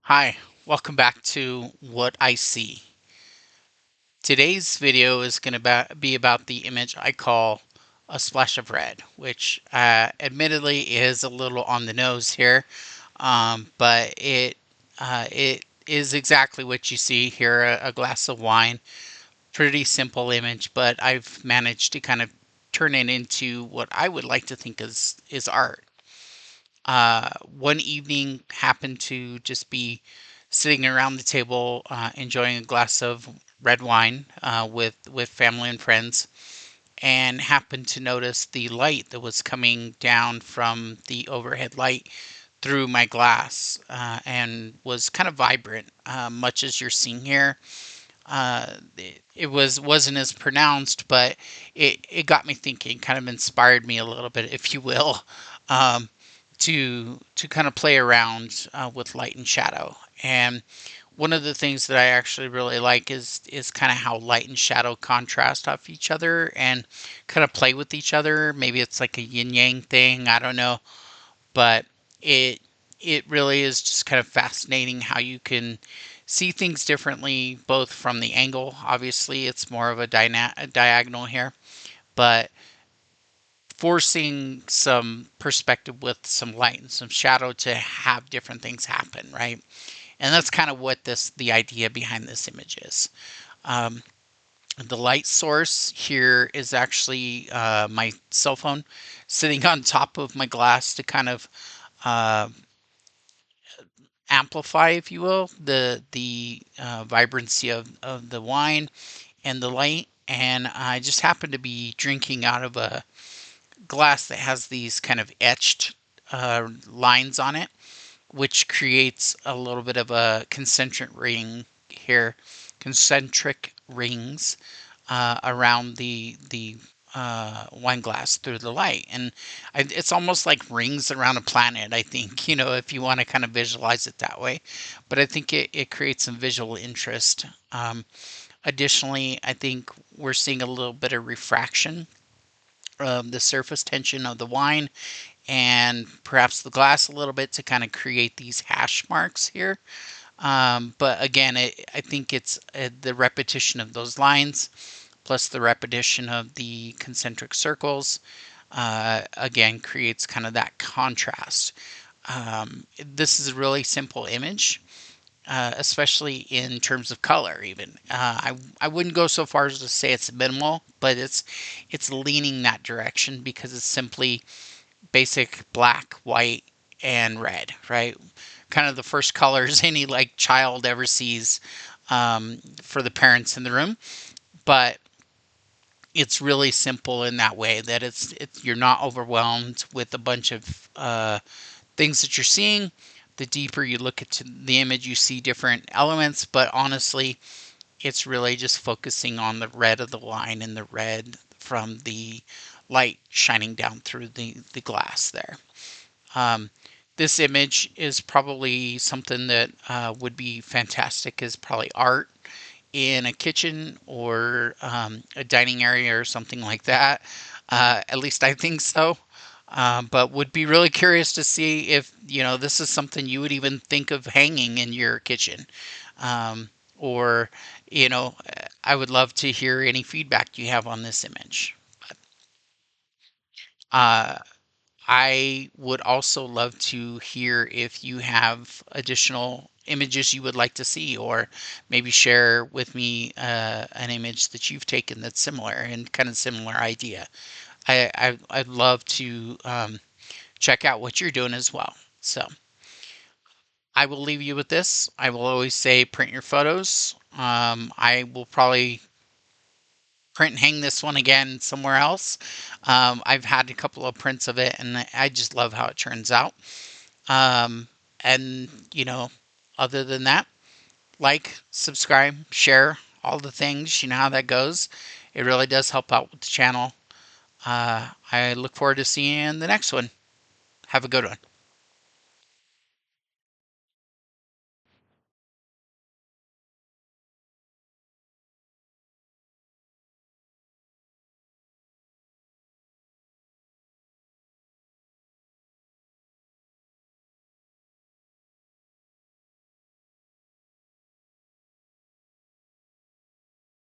Hi, welcome back to What I See. Today's video is going to be about the image I call a splash of red, which admittedly is a little on the nose here, but it is exactly what you see here, a glass of wine. Pretty simple image, but I've managed to kind of turn it into what I would like to think is art. One evening happened to just be sitting around the table enjoying a glass of red wine with family and friends, and happened to notice the light that was coming down from the overhead light through my glass, and was kind of vibrant, much as you're seeing here. It wasn't as pronounced, but it got me thinking, kind of inspired me a little bit, if you will, um, to kind of play around with light and shadow. And one of the things that I actually really like is kind of how light and shadow contrast off each other and kind of play with each other. Maybe it's like a yin yang thing. I don't know, but it it really is just kind of fascinating how you can see things differently, both from the angle. Obviously, it's more of a diagonal here, but forcing some perspective with some light and some shadow to have different things happen, right? And that's kind of what the idea behind this image is. Um, the light source here is actually my cell phone sitting on top of my glass to kind of uh, amplify, if you will, the vibrancy of the wine and the light. And I just happen to be drinking out of a glass that has these kind of etched lines on it, which creates a little bit of a concentric ring here, concentric rings around the wine glass through the light, and it's almost like rings around a planet. I think, if you want to kind of visualize it that way, but I think it creates some visual interest. Additionally, I think we're seeing a little bit of refraction of the surface tension of the wine and perhaps the glass a little bit to kind of create these hash marks here. But again, I think it's the repetition of those lines plus the repetition of the concentric circles, again, creates kind of that contrast. This is a really simple image, especially in terms of color. Even I wouldn't go so far as to say it's minimal, but it's leaning that direction because it's simply basic black, white, and red, right? Kind of the first colors any like child ever sees for the parents in the room, but it's really simple in that way that it's you're not overwhelmed with a bunch of things that you're seeing. The deeper you look at the image, you see different elements, but honestly, it's really just focusing on the red of the wine and the red from the light shining down through the glass there. Um, this image is probably something that would be fantastic as probably art in a kitchen or a dining area or something like that. At least I think so. But would be really curious to see if this is something you would even think of hanging in your kitchen, or I would love to hear any feedback you have on this image. Uh, I would also love to hear if you have additional images you would like to see, or maybe share with me an image that you've taken that's similar and kind of similar idea. I'd love to check out what you're doing as well. So I will leave you with this. I will always say print your photos. I will probably print and hang this one again somewhere else. I've had a couple of prints of it, and I just love how it turns out. Um, and, other than that, like, subscribe, share, all the things. You know how that goes. It really does help out with the channel. I look forward to seeing you in the next one. Have a good one.